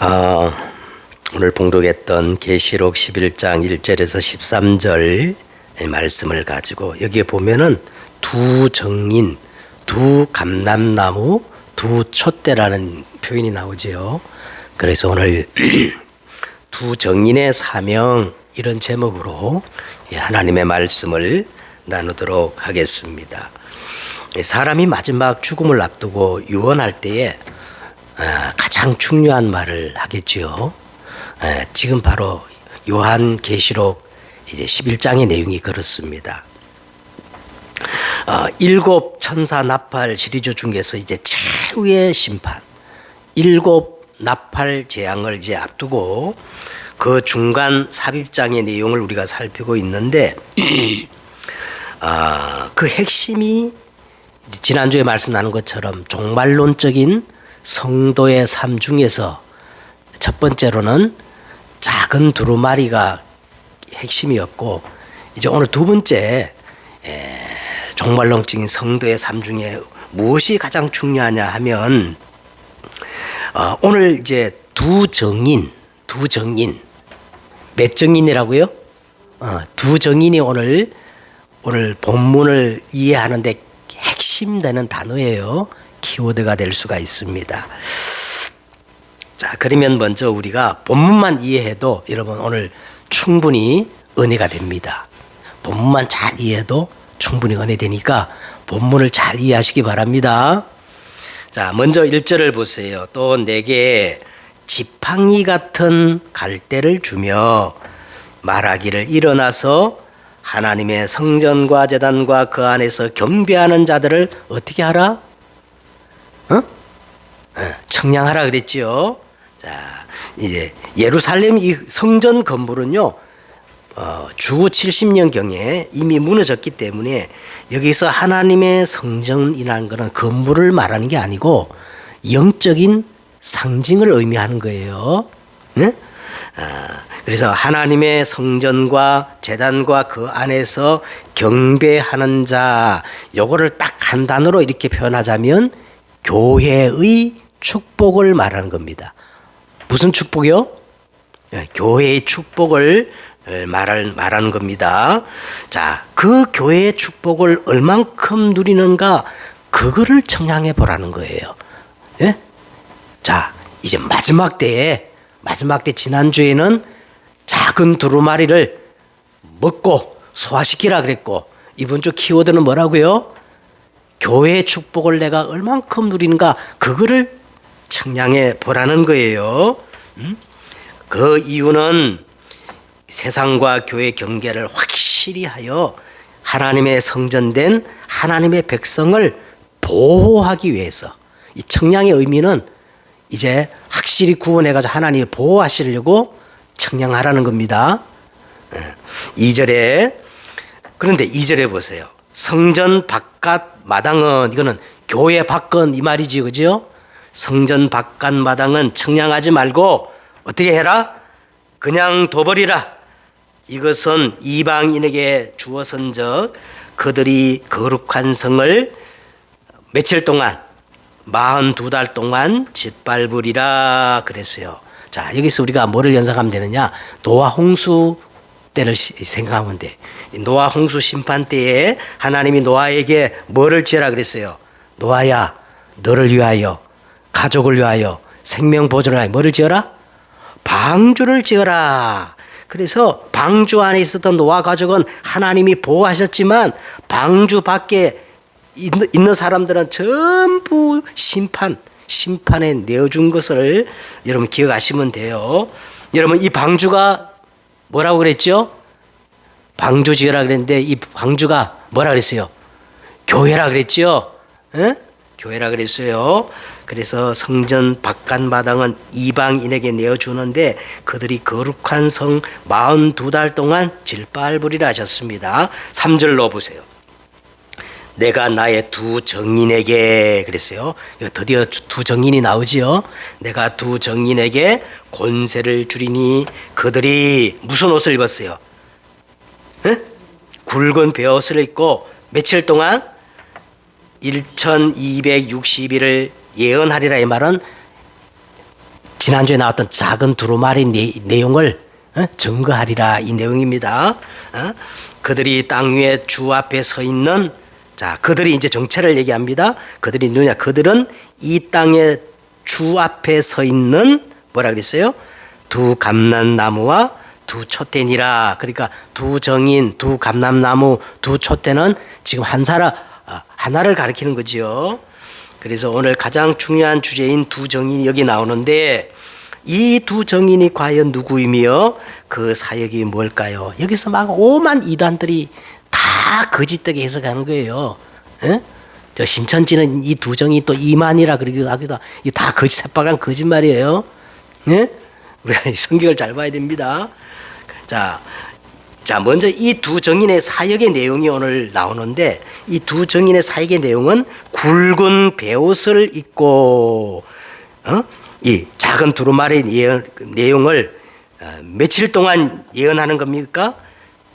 어, 오늘 봉독했던 계시록 11장 1절에서 13절 말씀을 가지고 여기에 보면은 두 정인, 두 감람나무, 두 촛대라는 표현이 나오지요. 그래서 오늘 두 정인의 사명 이런 제목으로 하나님의 말씀을 나누도록 하겠습니다. 사람이 마지막 죽음을 앞두고 유언할 때에 가장 중요한 말을 하겠지요. 지금 바로 요한계시록 이제 11장의 내용이 그렇습니다. 일곱 천사 나팔 시리즈 중에서 이제 최후의 심판, 일곱 나팔 재앙을 이제 앞두고 그 중간 삽입장의 내용을 우리가 살피고 있는데 그 핵심이 지난주에 말씀 나눈 것처럼 종말론적인 성도의 삶 중에서 첫 번째로는 작은 두루마리가 핵심이었고, 이제 오늘 두 번째 종말론적인 성도의 삶 중에 무엇이 가장 중요하냐 하면 오늘 이제 두 정인 몇 정인이라고요? 두 정인이 오늘 본문을 이해하는데 핵심되는 단어예요. 키워드가 될 수가 있습니다. 자, 그러면 먼저 우리가 본문만 이해해도 여러분 오늘 충분히 은혜가 됩니다. 본문만 잘 이해해도 충분히 은혜되니까 본문을 잘 이해하시기 바랍니다. 자, 먼저 1절을 보세요. 또 내게 지팡이 같은 갈대를 주며 말하기를 일어나서 하나님의 성전과 제단과 그 안에서 경배하는 자들을 어떻게 하라? 청량하라 그랬지요. 자, 이제 예루살렘 이 성전 건물은요, 주 70년경에 이미 무너졌기 때문에 여기서 하나님의 성전이라는 것은 건물을 말하는 게 아니고 영적인 상징을 의미하는 거예요. 네? 그래서 하나님의 성전과 제단과 그 안에서 경배하는 자, 요거를 딱 한 단어로 이렇게 표현하자면 교회의 축복을 말하는 겁니다. 무슨 축복이요? 교회의 축복을 말하는 겁니다. 자, 그 교회의 축복을 얼만큼 누리는가, 그거를 청량해 보라는 거예요. 예? 자, 이제 마지막 때 지난주에는 작은 두루마리를 먹고 소화시키라 그랬고, 이번 주 키워드는 뭐라고요? 교회의 축복을 내가 얼만큼 누리는가, 그거를 청량해 보라는 거예요. 그 이유는 세상과 교회 경계를 확실히 하여 하나님의 성전된 하나님의 백성을 보호하기 위해서, 이 청량의 의미는 이제 확실히 구원해가지고 하나님이 보호하시려고 청량하라는 겁니다. 2절에, 그런데 2절에 보세요. 성전 바깥 마당은, 이거는 교회 밖은 이 말이지, 그죠? 성전 바깥 마당은 청량하지 말고 어떻게 해라? 그냥 둬버리라. 이것은 이방인에게 주어선적 그들이 거룩한 성을 며칠 동안, 42달 동안 짓밟으리라 그랬어요. 자, 여기서 우리가 뭐를 연상하면 되느냐? 노아 홍수 때를 생각하면 돼. 노아 홍수 심판 때에 하나님이 노아에게 뭐를 지어라 그랬어요? 노아야, 너를 위하여, 가족을 위하여, 생명 보존을 위하여 뭐를 지어라? 방주를 지어라. 그래서 방주 안에 있었던 노아 가족은 하나님이 보호하셨지만 방주 밖에 있는 사람들은 전부 심판에 내어준 것을 여러분 기억하시면 돼요. 여러분, 이 방주가 뭐라고 그랬죠? 방주 지어라 그랬는데 이 방주가 뭐라 그랬어요? 교회라 그랬죠? 에? 교회라 그랬어요. 그래서 성전 바깥 마당은 이방인에게 내어주는데 그들이 거룩한 성 42달 동안 짓밟으리라 하셨습니다. 3절로 보세요. 내가 나의 두 정인에게 그랬어요. 드디어 두 정인이 나오지요. 내가 두 정인에게 권세를 주리니 그들이 무슨 옷을 입었어요? 에? 굵은 베옷을 입고 며칠 동안 1260일을 예언하리라. 이 말은 지난주에 나왔던 작은 두루마리 내용을 증거하리라 이 내용입니다. 그들이 땅 위에 주 앞에 서 있는 자 그들이 이제 정체를 얘기합니다. 그들이 누구냐? 그들은 이 땅에 주 앞에 서 있는 뭐라 그랬어요? 두 감람나무와 두 촛대니라. 그러니까 두 정인, 두 감람나무, 두 촛대는 지금 하나를 가리키는 거지요. 그래서 오늘 가장 중요한 주제인 두 정인이 여기 나오는데 이 두 정인이 과연 누구이며 그 사역이 뭘까요? 여기서 막 오만 이단들이 다 거짓되게 해석하는 거예요. 에? 저 신천지는 이 두 정이 또 이만이라 그러기도 하기도 하고 이 다 거짓 새빨간 거짓말이에요. 예? 우리가 성경을 잘 봐야 됩니다. 자 먼저 이 두 정인의 사역의 내용이 오늘 나오는데 이 두 정인의 사역의 내용은 굵은 베옷을 입고 이 작은 두루마리 내용을 며칠 동안 예언하는 겁니까?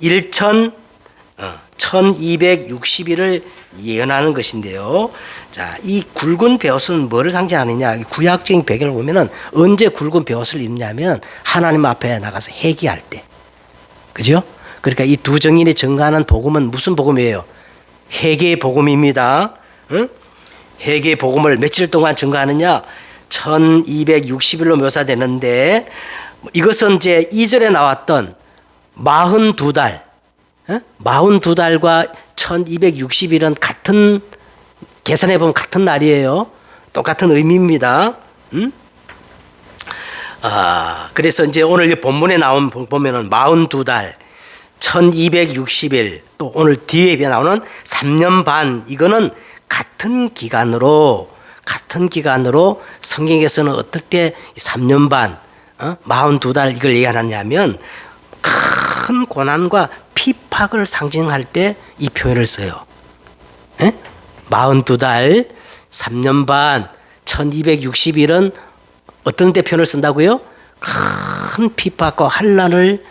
1260일을 예언하는 것인데요. 자, 이 굵은 베옷은 뭐를 상징하느냐? 구약적인 배경을 보면은 언제 굵은 베옷을 입냐면 하나님 앞에 나가서 회개할 때. 그죠? 그러니까 이 두 정인이 증거하는 복음은 무슨 복음이에요? 회개의 복음입니다. 응? 회개의 복음을 며칠 동안 증거하느냐? 1260일로 묘사되는데 이것은 이제 2절에 나왔던 42달 42달과 1260일은 같은 계산해 보면 같은 날이에요. 똑같은 의미입니다. 그래서 이제 오늘 본문에 나온 보면은 42달 1260일 또 오늘 뒤에 나오는 3년 반 이거는 같은 기간으로 성경에서는 어떻게 3년 반 42달 이걸 얘기하느냐면 큰 고난과 핍박을 상징할 때 이 표현을 써요. 42달 3년 반 1260일은 어떤 때 표현을 쓴다고요? 큰 핍박과 환난을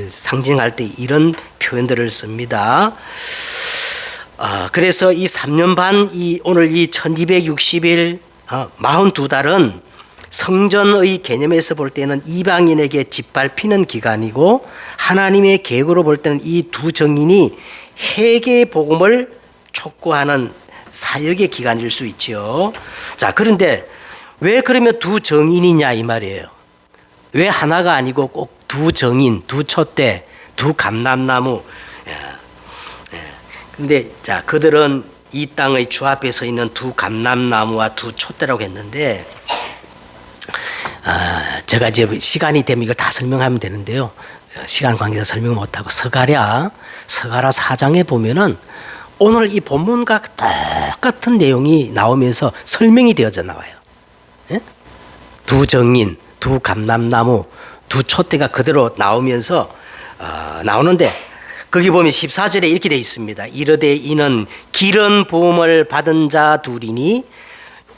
상징할 때 이런 표현들을 씁니다. 그래서 이 3년 반 오늘 이 1260일 42달은 성전의 개념에서 볼 때는 이방인에게 짓밟히는 기간이고 하나님의 계획으로 볼 때는 이 두 정인이 회개의 복음을 촉구하는 사역의 기간일 수 있죠. 자, 그런데 왜 그러면 두 정인이냐 이 말이에요. 왜 하나가 아니고 꼭 두 정인, 두 촛대, 두 감람나무. 근데 자, 그들은 이 땅의 주 앞에 서 있는 두 감람나무와 두 촛대라고 했는데 제가 이제 시간이 되면 이거 다 설명하면 되는데요. 시간 관계에서 설명 못하고 서가랴 4장에 보면은 오늘 이 본문과 똑같은 내용이 나오면서 설명이 되어져 나와요. 예? 두 정인, 두 감람나무, 두 촛대가 그대로 나오면서 나오는데 거기 보면 14절에 이렇게 되어 있습니다. 이르되 이는 기름 부음을 받은 자 둘이니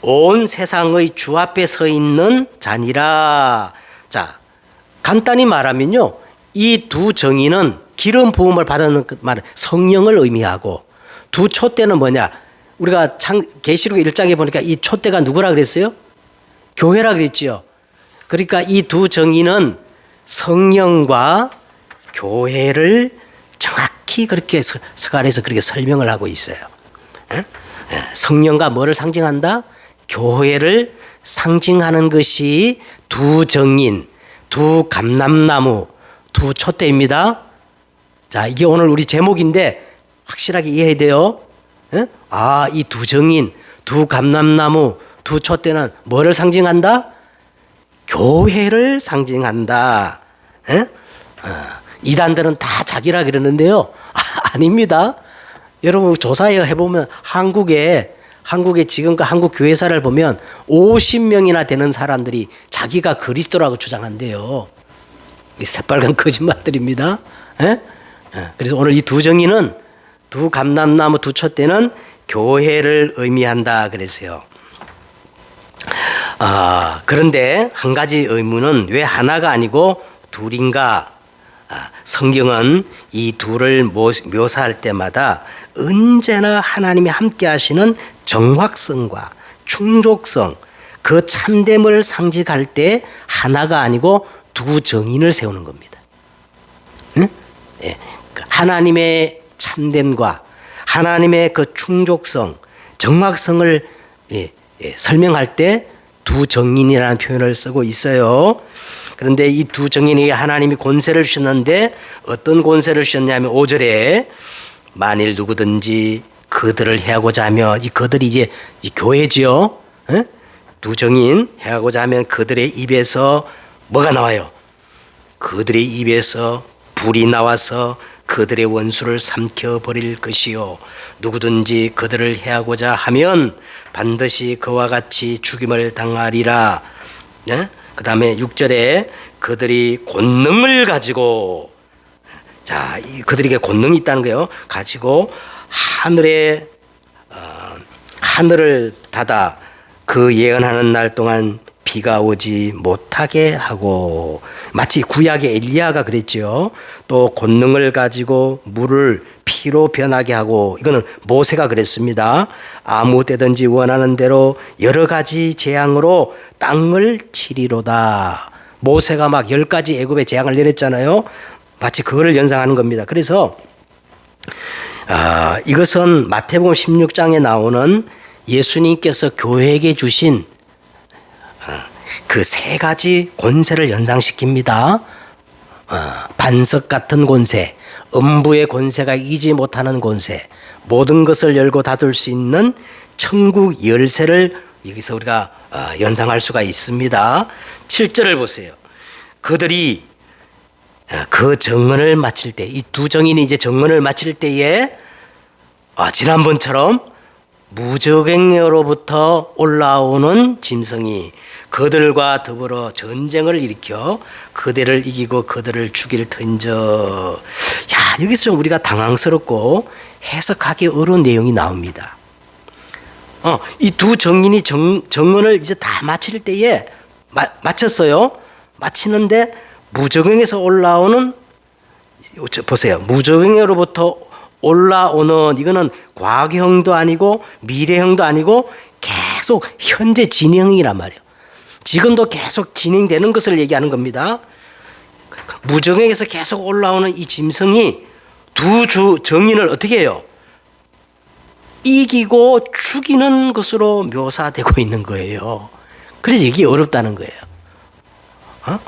온 세상의 주 앞에 서 있는 자니라. 자, 간단히 말하면요, 이 두 정인은 기름 부음을 받는 그 말은 성령을 의미하고 두 촛대는 뭐냐? 우리가 계시록 1장에 보니까 이 촛대가 누구라 그랬어요? 교회라 그랬지요. 그러니까 이 두 정인은 성령과 교회를 정확히 그렇게 서간에서 그렇게 설명을 하고 있어요. 성령과 뭐를 상징한다? 교회를 상징하는 것이 두 정인, 두 감람나무, 두 촛대입니다. 자, 이게 오늘 우리 제목인데 확실하게 이해해야 돼요. 이 두 정인, 두 감람나무, 두 촛대는 뭐를 상징한다? 교회를 상징한다. 이단들은 다 자기라 그러는데요. 아닙니다. 여러분 조사해 보면 한국에 지금과 한국 교회사를 보면 50명이나 되는 사람들이 자기가 그리스도라고 주장한대요. 이 새빨간 거짓말들입니다. 그래서 오늘 이 두 정인은 두 감람나무 두 촛대는 교회를 의미한다 그랬어요. 그런데 한 가지 의문은 왜 하나가 아니고 둘인가? 성경은 이 둘을 묘사할 때마다 언제나 하나님이 함께 하시는 정확성과 충족성, 그 참됨을 상징할 때 하나가 아니고 두 정인을 세우는 겁니다. 응? 예. 하나님의 참됨과 하나님의 그 충족성, 정확성을 설명할 때 두 정인이라는 표현을 쓰고 있어요. 그런데 이 두 정인이 하나님이 권세를 주셨는데 어떤 권세를 주셨냐면 5절에 만일 누구든지 그들을 해하고자 하면 이 그들이 이제 이 교회지요. 에? 두 정인 해하고자 하면 그들의 입에서 뭐가 나와요? 그들의 입에서 불이 나와서 그들의 원수를 삼켜버릴 것이요 누구든지 그들을 해하고자 하면 반드시 그와 같이 죽임을 당하리라. 네? 그 다음에 6절에 그들이 권능을 가지고 자, 그들에게 권능이 있다는 거예요. 가지고 하늘을 닫아 그 예언하는 날 동안 비가 오지 못하게 하고 마치 구약의 엘리야가 그랬죠. 또 권능을 가지고 물을 피로 변하게 하고 이거는 모세가 그랬습니다. 아무 때든지 원하는 대로 여러 가지 재앙으로 땅을 치리로다. 모세가 막 10가지 애굽의 재앙을 내렸잖아요. 마치 그거를 연상하는 겁니다. 그래서 이것은 마태복음 16장에 나오는 예수님께서 교회에게 주신 그 세 가지 권세를 연상시킵니다. 반석 같은 권세, 음부의 권세가 이기지 못하는 권세, 모든 것을 열고 닫을 수 있는 천국 열쇠를 여기서 우리가 연상할 수가 있습니다. 7절을 보세요. 그들이 그 정언을 마칠 때, 이 두 정인이 이제 정언을 마칠 때에 지난번처럼 무적행로부터 올라오는 짐승이 그들과 더불어 전쟁을 일으켜 그들을 이기고 그들을 죽일 터인저. 야, 여기서 좀 우리가 당황스럽고 해석하기 어려운 내용이 나옵니다. 이 두 정인이 정언을 이제 다 마칠 때에 마쳤어요. 마치는데 무적행에서 올라오는 보세요. 무적행으로부터 올라오는 이거는 과거형도 아니고 미래형도 아니고 계속 현재 진행이란 말이에요. 지금도 계속 진행되는 것을 얘기하는 겁니다. 무적행에서 계속 올라오는 이 짐승이 두 정인을 어떻게 해요? 이기고 죽이는 것으로 묘사되고 있는 거예요. 그래서 이게 어렵다는 거예요.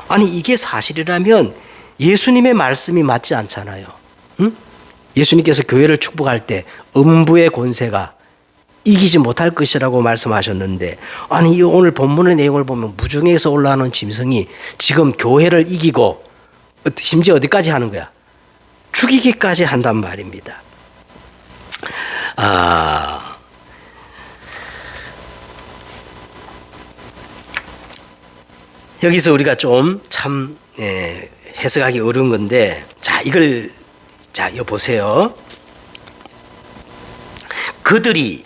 아니 이게 사실이라면 예수님의 말씀이 맞지 않잖아요. 응? 예수님께서 교회를 축복할 때 음부의 권세가 이기지 못할 것이라고 말씀하셨는데 아니 이 오늘 본문의 내용을 보면 무중에서 올라오는 짐승이 지금 교회를 이기고 심지어 어디까지 하는 거야? 죽이기까지 한단 말입니다. 여기서 우리가 좀 참 해석하기 어려운 건데 이거 보세요. 그들이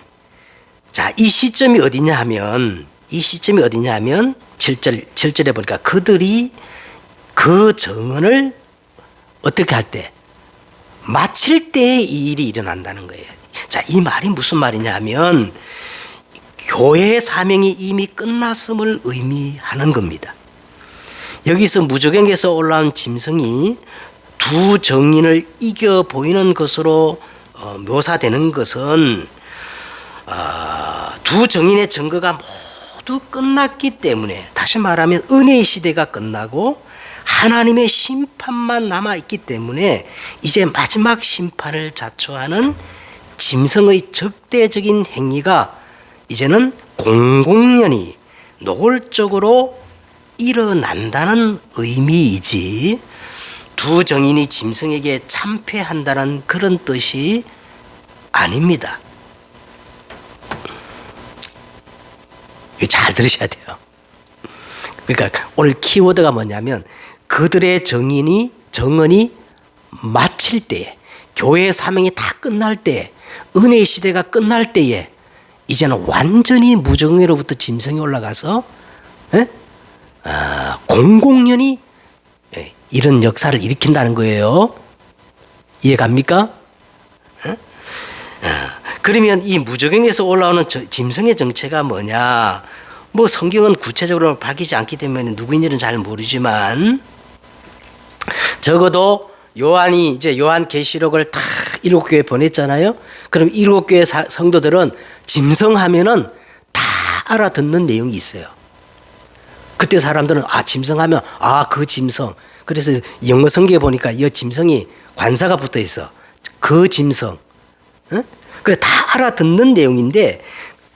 이 시점이 어디냐 하면 7절에 보니까 그들이 그 정언을 어떻게 할 때 마칠 때에 이 일이 일어난다는 거예요. 이 말이 무슨 말이냐 하면 교회의 사명이 이미 끝났음을 의미하는 겁니다. 여기서 무적행에서 올라온 짐승이 두 정인을 이겨 보이는 것으로 묘사되는 것은 두 정인의 증거가 모두 끝났기 때문에 다시 말하면 은혜의 시대가 끝나고 하나님의 심판만 남아있기 때문에 이제 마지막 심판을 자초하는 짐승의 적대적인 행위가 이제는 공공연히 노골적으로 일어난다는 의미이지 두 정인이 짐승에게 참패한다는 그런 뜻이 아닙니다. 잘 들으셔야 돼요. 그러니까 오늘 키워드가 뭐냐면 그들의 정언이 마칠 때에 교회의 사명이 다 끝날 때에 은혜의 시대가 끝날 때에 이제는 완전히 무정의로부터 짐승이 올라가서 공공연히 이런 역사를 일으킨다는 거예요. 이해갑니까? 그러면 이 무적행에서 올라오는 짐승의 정체가 뭐냐? 뭐 성경은 구체적으로 밝히지 않기 때문에 누구인지는 잘 모르지만 적어도 요한이 이제 요한계시록을 다 7교회 보냈잖아요. 그럼 7교회 성도들은 짐승하면은 다 알아듣는 내용이 있어요. 그때 사람들은 짐승하면 그 짐승. 그래서 영어 성경에 보니까 이 짐승이 관사가 붙어 있어. 그 짐승. 응? 그래 다 알아듣는 내용인데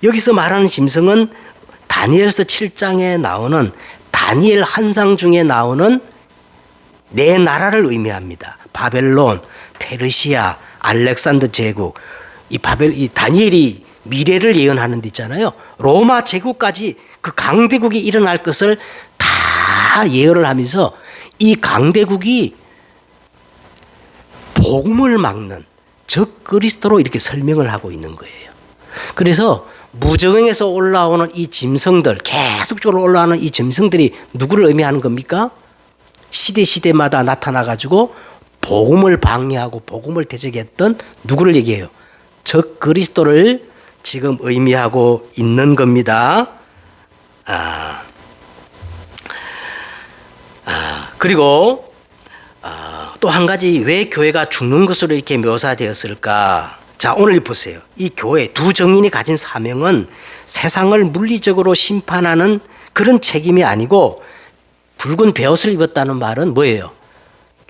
여기서 말하는 짐승은 다니엘서 7장에 나오는 다니엘 환상 중에 나오는 네 나라를 의미합니다. 바벨론, 페르시아, 알렉산더 제국. 이 다니엘이 미래를 예언하는 데 있잖아요. 로마 제국까지 그 강대국이 일어날 것을 다 예언을 하면서 이 강대국이 복음을 막는 적 그리스도로 이렇게 설명을 하고 있는 거예요. 그래서 무정에서 올라오는 이 짐승들, 계속적으로 올라오는 이 짐승들이 누구를 의미하는 겁니까? 시대마다 나타나가지고 복음을 방해하고 복음을 대적했던 누구를 얘기해요? 적 그리스도를 지금 의미하고 있는 겁니다. 그리고 또 한 가지 왜 교회가 죽는 것으로 이렇게 묘사되었을까? 자, 오늘 보세요. 이 교회 두 정인이 가진 사명은 세상을 물리적으로 심판하는 그런 책임이 아니고 붉은 베옷을 입었다는 말은 뭐예요?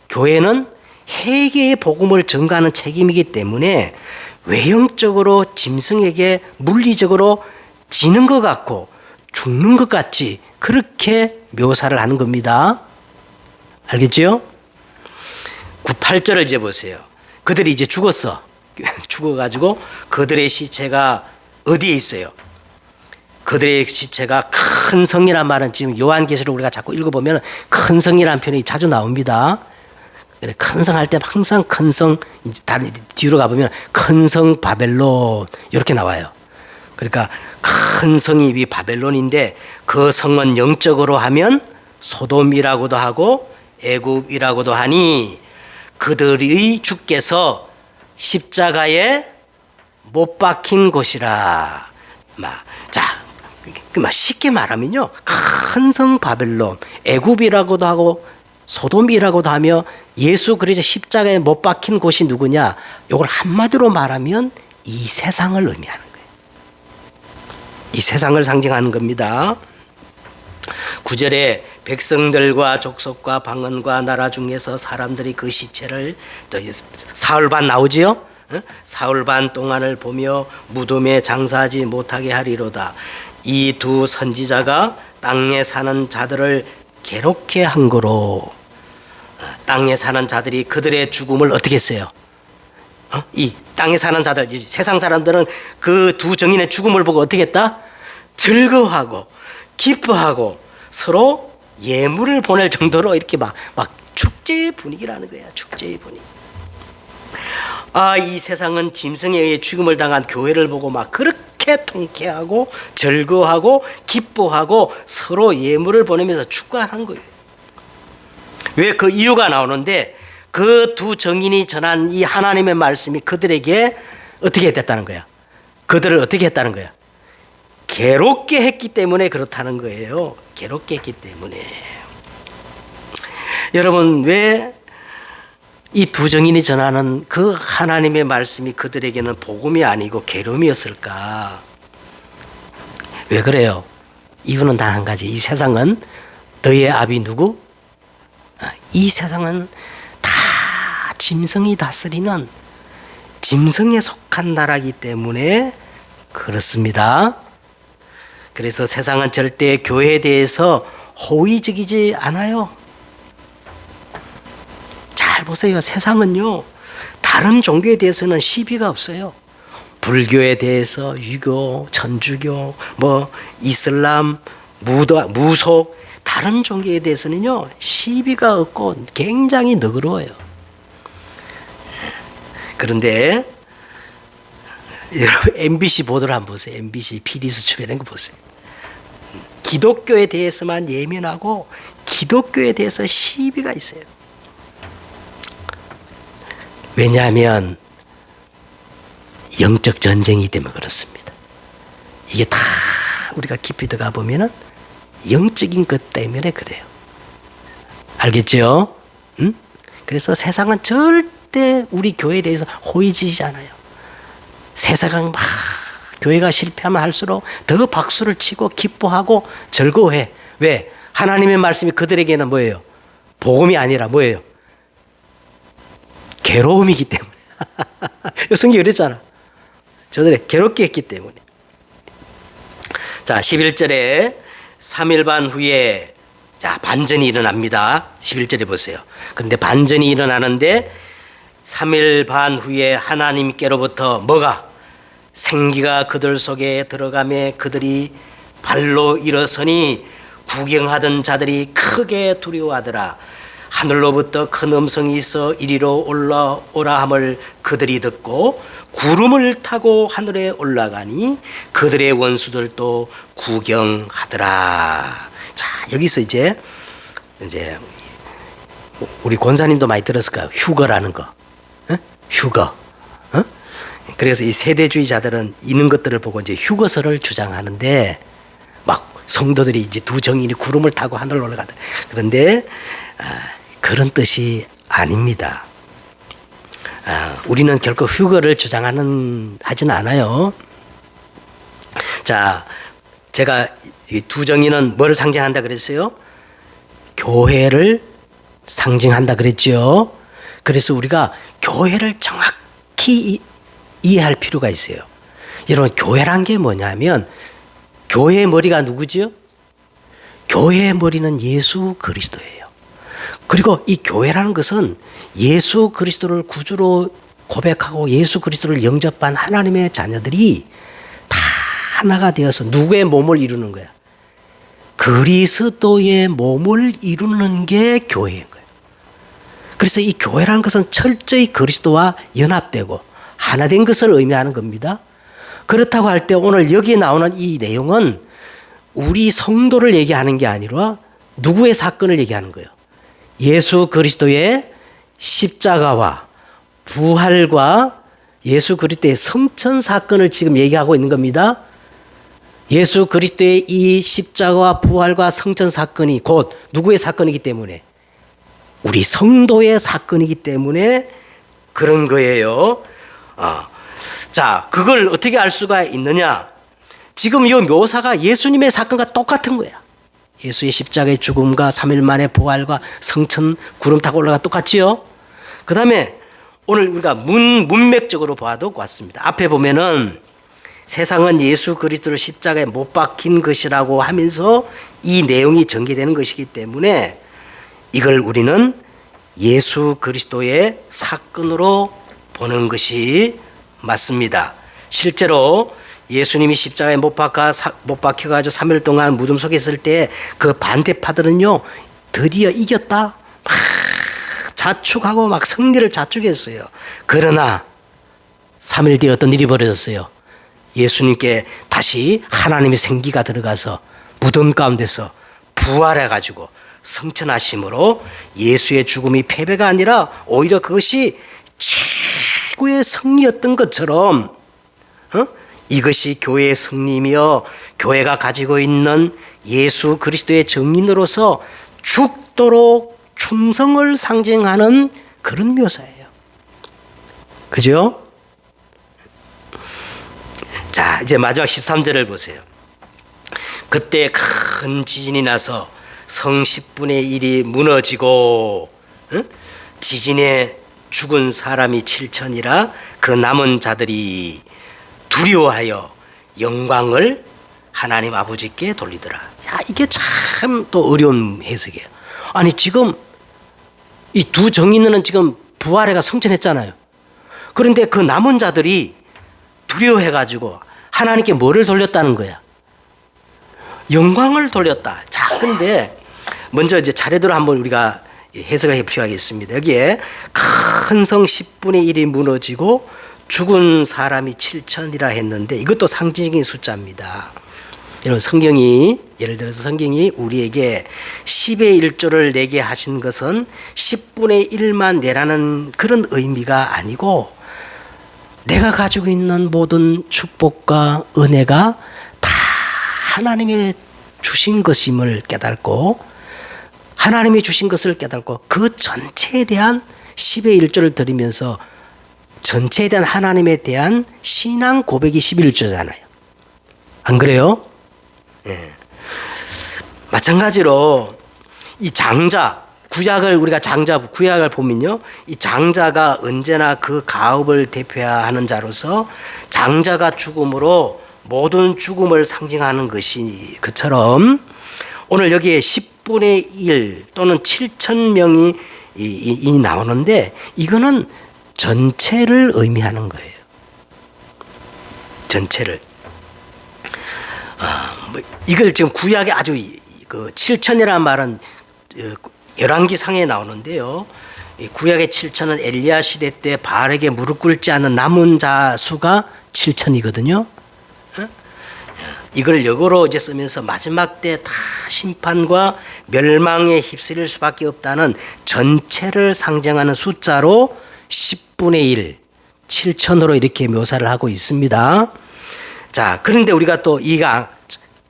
교회는 회개의 복음을 전가하는 책임이기 때문에 외형적으로 짐승에게 물리적으로 지는 것 같고 죽는 것 같이 그렇게 묘사를 하는 겁니다. 알겠죠? 8절을 이제 보세요. 그들이 이제 죽었어. 죽어가지고 그들의 시체가 어디에 있어요? 그들의 시체가 큰 성이란 말은 지금 요한계시록 우리가 자꾸 읽어보면 큰 성이라는 표현이 자주 나옵니다. 큰 성 할 때 항상 큰 성, 뒤로 가보면 큰 성 바벨론 이렇게 나와요. 그러니까 큰 성이 이 바벨론인데 그 성은 영적으로 하면 소돔이라고도 하고 애굽이라고도 하니 그들의 주께서 십자가에 못 박힌 곳이라. 쉽게 말하면요, 큰 성 바벨론, 애굽이라고도 하고 소돔이라고도 하며 예수 그리스도 십자가에 못 박힌 곳이 누구냐? 이걸 한마디로 말하면 이 세상을 의미하는 거예요. 이 세상을 상징하는 겁니다. 9절에 백성들과 족속과 방언과 나라 중에서 사람들이 그 시체를 사흘반 나오지요? 사흘반 동안을 보며 무덤에 장사하지 못하게 하리로다. 이 두 선지자가 땅에 사는 자들을 괴롭게 한 거로. 땅에 사는 자들이 그들의 죽음을 어떻게 했어요? 이 땅에 사는 자들, 세상 사람들은 그 두 정인의 죽음을 보고 어떻게 했다? 즐거워하고 기뻐하고 서로 예물을 보낼 정도로 이렇게 막 축제의 분위기라는 거야. 축제의 분위기. 이 세상은 짐승에 의해 죽음을 당한 교회를 보고 막 그렇게 통쾌하고 즐거워하고 기뻐하고 서로 예물을 보내면서 축가하는 거예요. 왜? 그 이유가 나오는데 그 두 정인이 전한 이 하나님의 말씀이 그들에게 어떻게 됐다는 거야? 그들을 어떻게 했다는 거야? 괴롭게 했기 때문에 그렇다는 거예요. 괴롭게 했기 때문에. 여러분, 왜 이 두 정인이 전하는 그 하나님의 말씀이 그들에게는 복음이 아니고 괴로움이었을까? 왜 그래요? 이유는 단 한 가지. 이 세상은 너의 압이 누구? 이 세상은 다 짐승이 다스리는 짐승에 속한 나라이기 때문에 그렇습니다. 그래서 세상은 절대 교회에 대해서 호의적이지 않아요. 잘 보세요. 세상은요, 다른 종교에 대해서는 시비가 없어요. 불교에 대해서, 유교, 천주교, 이슬람, 무속, 다른 종교에 대해서는요, 시비가 없고 굉장히 너그러워요. 그런데 여러분 MBC 보도를 한번 보세요. MBC PD 수첩이라는 거 보세요. 기독교에 대해서만 예민하고 기독교에 대해서 시비가 있어요. 왜냐하면 영적 전쟁이기 때문에 그렇습니다. 이게 다 우리가 깊이 들어가 보면은 영적인 것 때문에 그래요. 알겠죠? 응? 그래서 세상은 절대 우리 교회에 대해서 호의지지 않아요. 세상은 막 교회가 실패하면 할수록 더 박수를 치고 기뻐하고 즐거워해. 왜? 하나님의 말씀이 그들에게는 뭐예요? 복음이 아니라 뭐예요? 괴로움이기 때문에. 성경이 그랬잖아. 저들이 괴롭게 했기 때문에. 자, 11절에 3일 반 후에 자, 반전이 일어납니다. 11절에 보세요. 그런데 반전이 일어나는데 3일 반 후에 하나님께로부터 뭐가? 생기가 그들 속에 들어가매 그들이 발로 일어서니 구경하던 자들이 크게 두려워하더라. 하늘로부터 큰 음성이 있어 이리로 올라오라 함을 그들이 듣고 구름을 타고 하늘에 올라가니 그들의 원수들도 구경하더라. 자, 여기서 이제 우리 권사님도 많이 들었을 거예요. 휴거라는 거. 어? 휴거. 어? 그래서 이 세대주의자들은 이런 것들을 보고 이제 휴거설을 주장하는데 막 성도들이 이제 두 정인이 구름을 타고 하늘로 올라가다. 그런데 그런 뜻이 아닙니다. 우리는 결코 휴거를 하지는 않아요. 자, 제가 이 두 정의는 뭘 상징한다 그랬어요? 교회를 상징한다 그랬죠. 그래서 우리가 교회를 정확히 이해할 필요가 있어요. 여러분, 교회란 게 뭐냐면 교회의 머리가 누구죠? 교회의 머리는 예수 그리스도예요. 그리고 이 교회라는 것은 예수 그리스도를 구주로 고백하고 예수 그리스도를 영접한 하나님의 자녀들이 다 하나가 되어서 누구의 몸을 이루는 거야? 그리스도의 몸을 이루는 게 교회인 거예요. 그래서 이 교회라는 것은 철저히 그리스도와 연합되고 하나 된 것을 의미하는 겁니다. 그렇다고 할 때 오늘 여기에 나오는 이 내용은 우리 성도를 얘기하는 게 아니라 누구의 사건을 얘기하는 거예요? 예수 그리스도의 십자가와 부활과 예수 그리스도의 성천 사건을 지금 얘기하고 있는 겁니다. 예수 그리스도의 이 십자가와 부활과 성천 사건이 곧 누구의 사건이기 때문에? 우리 성도의 사건이기 때문에 그런 거예요. 자, 그걸 어떻게 알 수가 있느냐? 지금 이 묘사가 예수님의 사건과 똑같은 거야. 예수의 십자가의 죽음과 3일 만에 부활과 성천 구름 타고 올라가 똑같지요? 그 다음에 오늘 우리가 문맥적으로 봐도 같습니다. 앞에 보면은 세상은 예수 그리스도를 십자가에 못 박힌 것이라고 하면서 이 내용이 전개되는 것이기 때문에 이걸 우리는 예수 그리스도의 사건으로 보는 것이 맞습니다. 실제로 예수님이 십자가에 못 박혀가지고 3일 동안 무덤 속에 있을 때 그 반대파들은요, 드디어 이겼다. 막 자축하고 막 승리를 자축했어요. 그러나 3일 뒤에 어떤 일이 벌어졌어요? 예수님께 다시 하나님의 생기가 들어가서 무덤 가운데서 부활해가지고 성천하심으로 예수의 죽음이 패배가 아니라 오히려 그것이 최고의 승리였던 것처럼 이것이 교회의 승리이며 교회가 가지고 있는 예수 그리스도의 정인으로서 죽도록 충성을 상징하는 그런 묘사예요. 그죠? 자, 이제 마지막 13절을 보세요. 그때 큰 지진이 나서 성 10분의 1이 무너지고 지진에 죽은 사람이 7천이라 그 남은 자들이 두려워하여 영광을 하나님 아버지께 돌리더라. 자, 이게 참 또 어려운 해석이에요. 아니, 지금 이 두 정인은 지금 부활해가 성천했잖아요. 그런데 그 남은 자들이 두려워해가지고 하나님께 뭐를 돌렸다는 거야? 영광을 돌렸다. 자, 그런데 먼저 이제 차례대로 한번 우리가 해석을 해 필요하겠습니다. 여기에 큰 성 10분의 1이 무너지고 죽은 사람이 7천이라 했는데 이것도 상징적인 숫자입니다. 여러분, 예를 들어서 성경이 우리에게 10의 1조를 내게 하신 것은 10분의 1만 내라는 그런 의미가 아니고 내가 가지고 있는 모든 축복과 은혜가 다 하나님의 주신 것임을 깨닫고 하나님이 주신 것을 깨닫고 그 전체에 대한 10의 1조를 드리면서 전체에 대한 하나님에 대한 신앙 고백이 11조잖아요. 안 그래요? 네. 마찬가지로 이 장자, 구약을 보면요. 이 장자가 언제나 그 가업을 대표하는 자로서 장자가 죽음으로 모든 죽음을 상징하는 것이 그처럼 오늘 여기에 10분의 1 또는 7,000명이 이 나오는데 이거는 전체를 의미하는 거예요. 전체를. 이걸 지금 구약에 아주 그 7천이라는 말은 열왕기상에 나오는데요. 구약의 7천은 엘리야 시대 때 바알에게 무릎 꿇지 않은 남은 자 수가 7천이거든요. 이걸 역으로 이제 쓰면서 마지막 때 다 심판과 멸망에 휩쓸릴 수밖에 없다는 전체를 상징하는 숫자로 10분의 1, 7천으로 이렇게 묘사를 하고 있습니다. 자, 그런데 우리가 또 이해가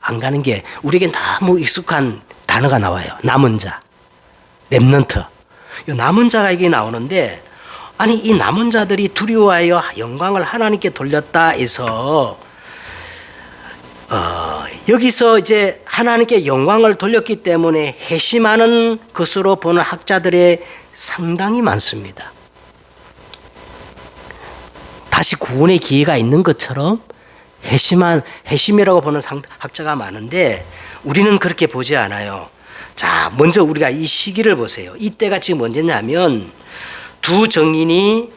안 가는 게 우리에게 너무 익숙한 단어가 나와요. 남은 자, 렘넌트. 이 남은 자가 이게 나오는데 아니 이 남은 자들이 두려워하여 영광을 하나님께 돌렸다 해서 여기서 이제 하나님께 영광을 돌렸기 때문에 회심하는 것으로 보는 학자들의 상당히 많습니다. 다시 구원의 기회가 있는 것처럼 회심이라고 보는 학자가 많은데 우리는 그렇게 보지 않아요. 자, 먼저 우리가 이 시기를 보세요. 이때가 지금 언제냐면 두 정인이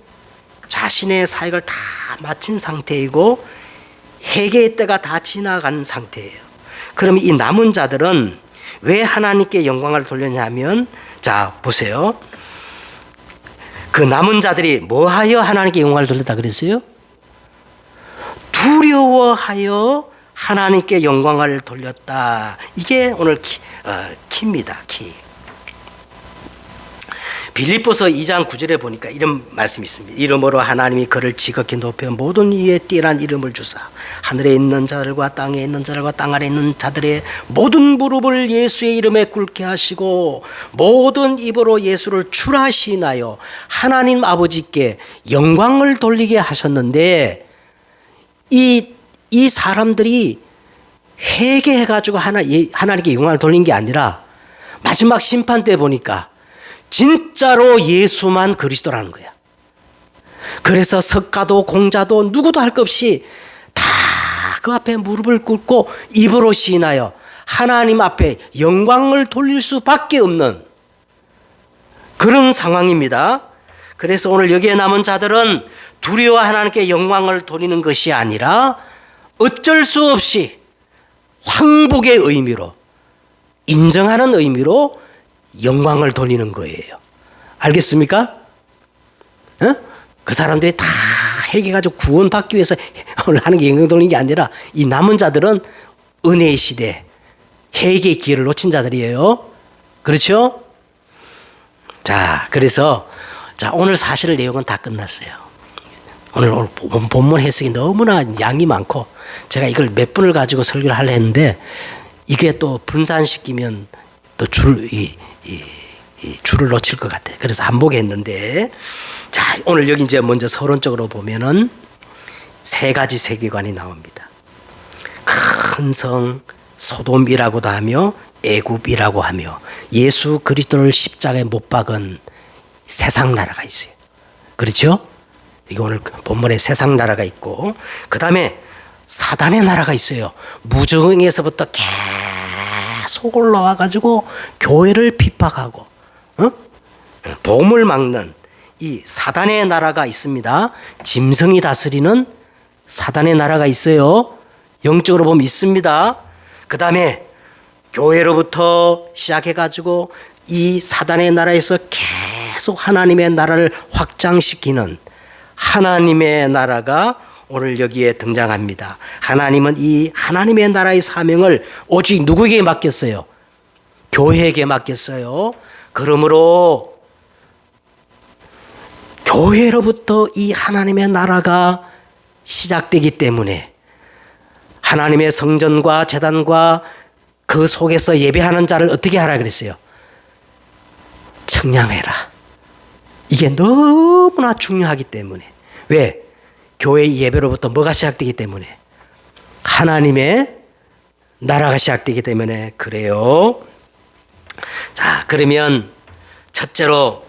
자신의 사역을 다 마친 상태이고 회개의 때가 다 지나간 상태예요. 그럼 이 남은 자들은 왜 하나님께 영광을 돌렸냐면 자, 보세요. 그 남은 자들이 뭐하여 하나님께 영광을 돌렸다 그랬어요? 두려워하여 하나님께 영광을 돌렸다. 이게 오늘 키입니다. 키. 빌립보서 2장 9절에 보니까 이런 말씀이 있습니다. 이름으로 하나님이 그를 지극히 높여 모든 이에 뛰어난 이름을 주사 하늘에 있는 자들과 땅에 있는 자들과 땅 아래 있는 자들의 모든 무릎을 예수의 이름에 꿇게 하시고 모든 입으로 예수를 출하시나요 하나님 아버지께 영광을 돌리게 하셨는데 이 사람들이 회개해가지고 하나님께 영광을 돌린 게 아니라 마지막 심판 때 보니까 진짜로 예수만 그리스도라는 거야. 그래서 석가도 공자도 누구도 할 것 없이 다 그 앞에 무릎을 꿇고 입으로 시인하여 하나님 앞에 영광을 돌릴 수밖에 없는 그런 상황입니다. 그래서 오늘 여기에 남은 자들은 두려워 하나님께 영광을 돌리는 것이 아니라 어쩔 수 없이 황복의 의미로 인정하는 의미로 영광을 돌리는 거예요. 알겠습니까? 그 사람들이 다 회개가지고 구원받기 위해서 하나님께 영광 돌리는 게 아니라 이 남은 자들은 은혜의 시대, 회개의 기회를 놓친 자들이에요. 그렇죠? 자, 그래서 오늘 사실 내용은 다 끝났어요. 오늘 본문 해석이 너무나 양이 많고 제가 이걸 몇 분을 가지고 설교를 하려 했는데 이게 또 분산시키면 또 줄을 놓칠 것 같아요. 그래서 안 보게 했는데 자, 오늘 여기 이제 먼저 서론적으로 보면은 세 가지 세계관이 나옵니다. 큰 성 소돔이라고도 하며 애굽이라고 하며 예수 그리스도를 십자가에 못 박은 세상 나라가 있어요. 그렇죠? 이게 오늘 본문에 세상 나라가 있고 그 다음에 사단의 나라가 있어요. 무정에서부터 계속 올라와가지고 교회를 핍박하고 복음을 막는 이 사단의 나라가 있습니다. 짐승이 다스리는 사단의 나라가 있어요. 영적으로 보면 있습니다. 그 다음에 교회로부터 시작해가지고 이 사단의 나라에서 계속 하나님의 나라를 확장시키는 하나님의 나라가 오늘 여기에 등장합니다. 하나님은 이 하나님의 나라의 사명을 오직 누구에게 맡겼어요? 교회에게 맡겼어요. 그러므로 교회로부터 이 하나님의 나라가 시작되기 때문에 하나님의 성전과 제단과 그 속에서 예배하는 자를 어떻게 하라 그랬어요? 청량해라. 이게 너무나 중요하기 때문에. 왜? 교회의 예배로부터 뭐가 시작되기 때문에? 하나님의 나라가 시작되기 때문에 그래요. 자, 그러면 첫째로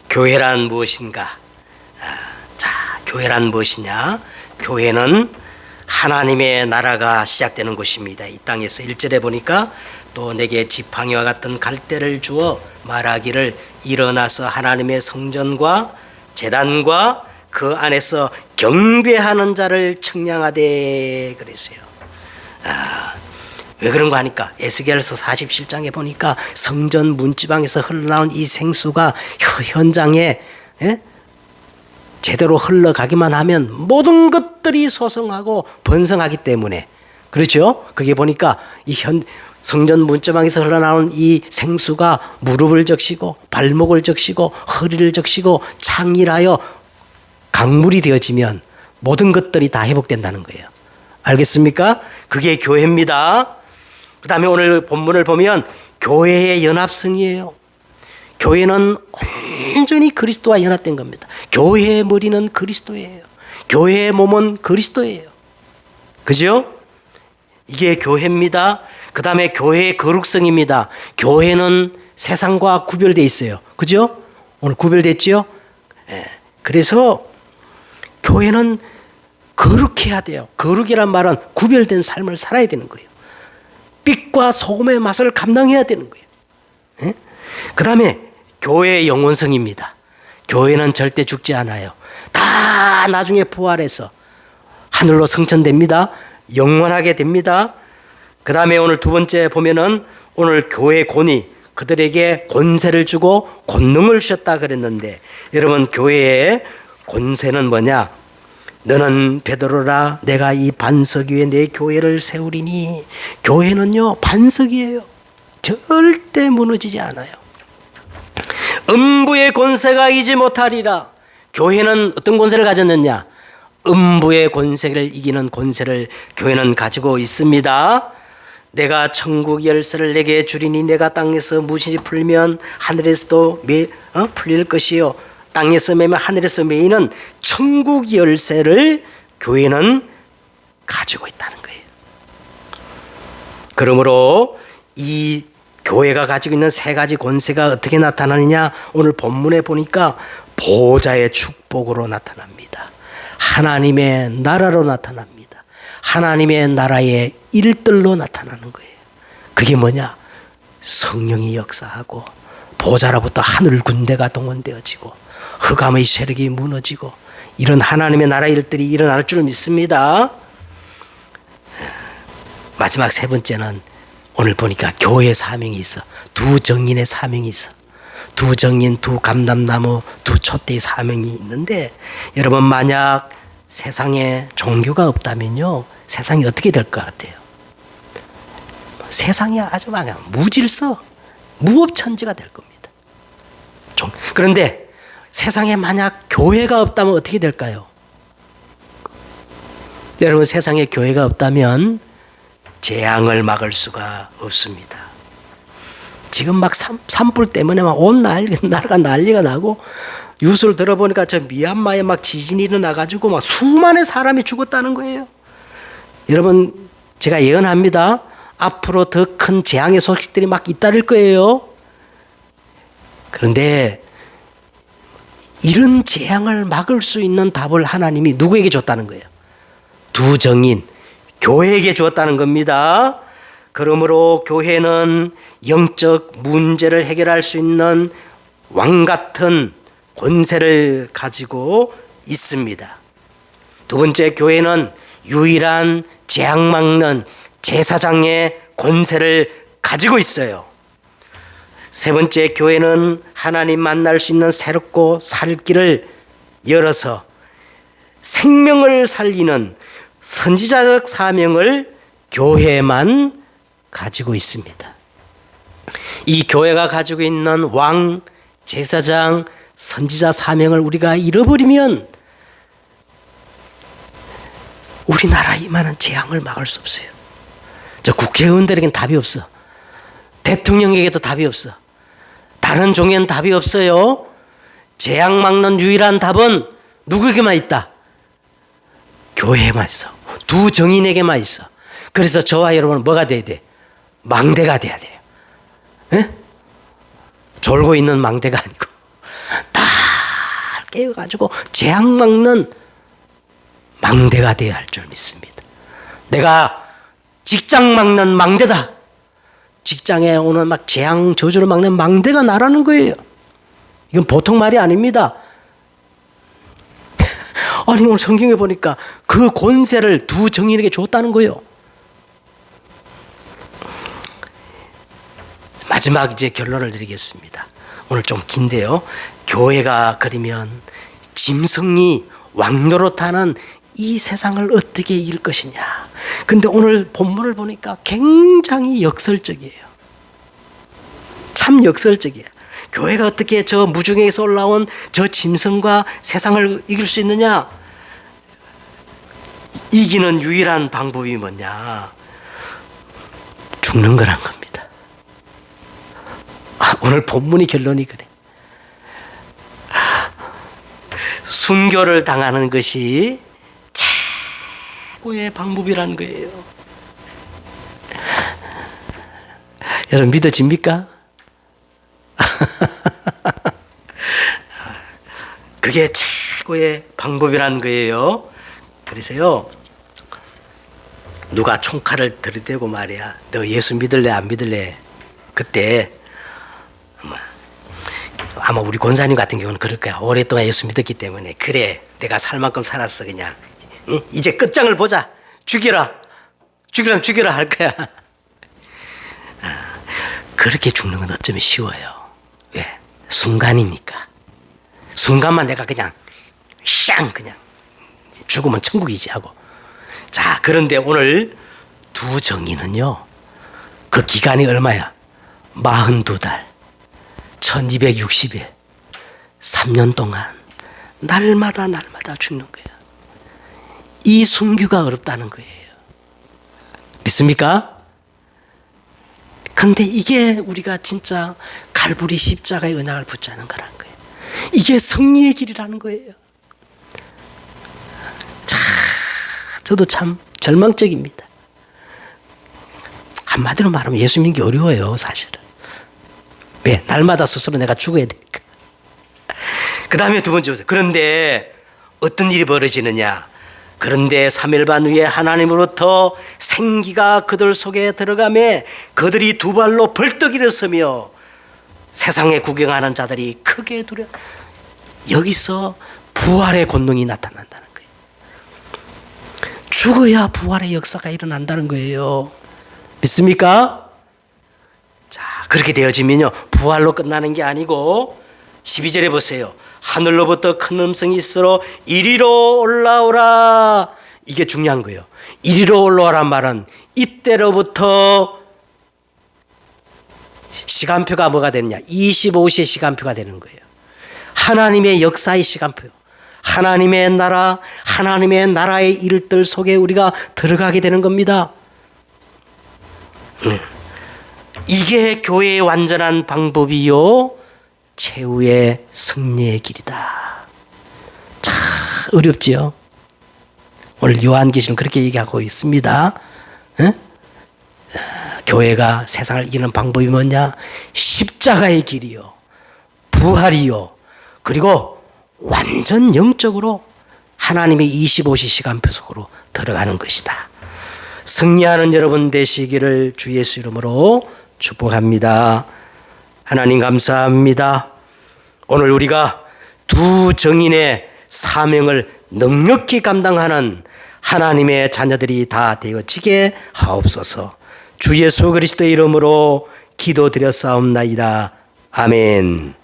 교회란 무엇인가? 자, 교회란 무엇이냐? 교회는 하나님의 나라가 시작되는 곳입니다. 이 땅에서 1절에 보니까 또 내게 지팡이와 같은 갈대를 주어 말하기를 일어나서 하나님의 성전과 제단과 그 안에서 경배하는 자를 청량하되 그랬어요. 왜 그런 거 하니까 에스겔서 47장에 보니까 성전 문지방에서 흘러나온 이 생수가 현장에 제대로 흘러가기만 하면 모든 것들이 소성하고 번성하기 때문에 그렇죠? 그게 보니까 이 성전 문지방에서 흘러나온 이 생수가 무릎을 적시고 발목을 적시고 허리를 적시고 창일하여 강물이 되어지면 모든 것들이 다 회복된다는 거예요. 알겠습니까? 그게 교회입니다. 그 다음에 오늘 본문을 보면 교회의 연합성이에요. 교회는 온전히 그리스도와 연합된 겁니다. 교회의 머리는 그리스도예요. 교회의 몸은 그리스도예요. 그죠? 이게 교회입니다. 그 다음에 교회의 거룩성입니다. 교회는 세상과 구별되어 있어요. 그죠? 오늘 구별됐지요? 네. 그래서 교회는 거룩해야 돼요. 거룩이란 말은 구별된 삶을 살아야 되는 거예요. 빛과 소금의 맛을 감당해야 되는 거예요. 네? 그 다음에 교회의 영원성입니다. 교회는 절대 죽지 않아요. 다 나중에 부활해서 하늘로 승천됩니다. 영원하게 됩니다. 그 다음에 오늘 두 번째 보면은 오늘 교회 권위, 그들에게 권세를 주고 권능을 주셨다 그랬는데 여러분 교회의 권세는 뭐냐? 너는 베드로라 내가 이 반석 위에 내 교회를 세우리니. 교회는요 반석이에요. 절대 무너지지 않아요. 음부의 권세가 이기지 못하리라. 교회는 어떤 권세를 가졌느냐? 음부의 권세를 이기는 권세를 교회는 가지고 있습니다. 내가 천국 열쇠를 내게 주리니 내가 땅에서 무엇인지 풀면 하늘에서도 풀릴 것이요 땅에서 매면 하늘에서 매이는 천국 열쇠를 교회는 가지고 있다는 거예요. 그러므로 이 교회가 가지고 있는 세 가지 권세가 어떻게 나타나느냐? 오늘 본문에 보니까 보좌의 축복으로 나타납니다. 하나님의 나라로 나타납니다. 하나님의 나라의 일들로 나타나는 거예요. 그게 뭐냐? 성령이 역사하고 보좌로부터 하늘 군대가 동원되어지고 흑암의 세력이 무너지고 이런 하나님의 나라 일들이 일어날 줄 믿습니다. 마지막 세 번째는 오늘 보니까 교회 사명이 있어. 두 정인의 사명이 있어. 두 정인, 두 감람나무, 두 촛대의 사명이 있는데 여러분 만약 세상에 종교가 없다면요 세상이 어떻게 될 것 같아요? 세상이 아주 막 무질서, 무법천지가 될 겁니다. 그런데 세상에 만약 교회가 없다면 어떻게 될까요? 여러분 세상에 교회가 없다면 재앙을 막을 수가 없습니다. 지금 막 산불 때문에 막 온 나라가 난리가 나고 뉴스를 들어보니까 저 미얀마에 막 지진이 일어나가지고 막 수많은 사람이 죽었다는 거예요. 여러분 제가 예언합니다. 앞으로 더 큰 재앙의 소식들이 막 잇따를 거예요. 그런데 이런 재앙을 막을 수 있는 답을 하나님이 누구에게 줬다는 거예요? 두 정인, 교회에게 주었다는 겁니다. 그러므로 교회는 영적 문제를 해결할 수 있는 왕 같은 권세를 가지고 있습니다. 두 번째, 교회는 유일한 재앙 막는 제사장의 권세를 가지고 있어요. 세 번째, 교회는 하나님 만날 수 있는 새롭고 살 길을 열어서 생명을 살리는 선지자적 사명을 교회만 가지고 있습니다. 이 교회가 가지고 있는 왕, 제사장, 선지자 사명을 우리가 잃어버리면 우리나라에 임하는 재앙을 막을 수 없어요. 저 국회의원들에겐 답이 없어. 대통령에게도 답이 없어. 다른 종에는 답이 없어요. 재앙 막는 유일한 답은 누구에게만 있다? 교회에만 있어. 두 정인에게만 있어. 그래서 저와 여러분은 뭐가 돼야 돼? 망대가 돼야 돼요. 에? 졸고 있는 망대가 아니고 다 깨어가지고 재앙 막는 망대가 돼야 할 줄 믿습니다. 내가 직장 막는 망대다. 직장에 오는 막 재앙 저주를 막는 망대가 나라는 거예요. 이건 보통 말이 아닙니다. 아니 오늘 성경에 보니까 그 권세를 두 정인에게 줬다는 거예요. 마지막 이제 결론을 드리겠습니다. 오늘 좀 긴데요. 교회가 그러면 짐승이 왕노릇하는 이 세상을 어떻게 이길 것이냐. 근데 오늘 본문을 보니까 굉장히 역설적이에요. 참 역설적이에요. 교회가 어떻게 저 무중에서 올라온 저 짐승과 세상을 이길 수 있느냐? 이기는 유일한 방법이 뭐냐? 죽는 거란 겁니다. 오늘 본문의 결론이 그래. 순교를 당하는 것이 최고의 방법이라는 거예요. 여러분 믿어집니까? 그게 최고의 방법이라는 거예요. 그래서요, 누가 총칼을 들이대고 말이야, 너 예수 믿을래 안 믿을래? 그때 아마 우리 권사님 같은 경우는 그럴 거야. 오랫동안 예수 믿었기 때문에 그래 내가 살 만큼 살았어. 그냥 이제 끝장을 보자. 죽여라. 죽이라면 죽여라 할 거야. 그렇게 죽는 건 어쩌면 쉬워요. 왜? 순간이니까. 순간만 내가 그냥 샹 그냥 죽으면 천국이지 하고. 자, 그런데 오늘 두 정인은요, 그 기간이 얼마야? 42달 1260일 3년 동안 날마다 죽는 거예요. 이 순교가 어렵다는 거예요. 믿습니까? 그런데 이게 우리가 진짜 갈보리 십자가의 언약을 붙자는 거라는 거예요. 이게 승리의 길이라는 거예요. 자, 저도 참 절망적입니다. 한마디로 말하면 예수 믿는 게 어려워요, 사실은. 왜? 날마다 스스로 내가 죽어야 되니까. 그 다음에 두 번째 보세요. 그런데 어떤 일이 벌어지느냐? 그런데 3일 반 후에 하나님으로부터 생기가 그들 속에 들어가매 그들이 두 발로 벌떡 일어서며 세상에 구경하는 자들이 크게 두려. 여기서 부활의 권능이 나타난다는 거예요. 죽어야 부활의 역사가 일어난다는 거예요. 믿습니까? 자, 그렇게 되어지면요, 부활로 끝나는 게 아니고 12절에 보세요. 하늘로부터 큰 음성이 있으러 이리로 올라오라. 이게 중요한 거예요. 이리로 올라오란 말은 이때로부터 시간표가 뭐가 되느냐? 25시의 시간표가 되는 거예요. 하나님의 역사의 시간표. 하나님의 나라, 하나님의 나라의 일들 속에 우리가 들어가게 되는 겁니다. 이게 교회의 완전한 방법이요, 최후의 승리의 길이다. 참 어렵지요. 오늘 요한계시는 그렇게 얘기하고 있습니다. 에? 교회가 세상을 이기는 방법이 뭐냐? 십자가의 길이요, 부활이요, 그리고 완전 영적으로 하나님의 25시 시간표 속으로 들어가는 것이다. 승리하는 여러분 되시기를 주 예수 이름으로 축복합니다. 하나님 감사합니다. 오늘 우리가 두 정인의 사명을 넉넉히 감당하는 하나님의 자녀들이 다 되어지게 하옵소서. 주 예수 그리스도의 이름으로 기도드렸사옵나이다. 아멘.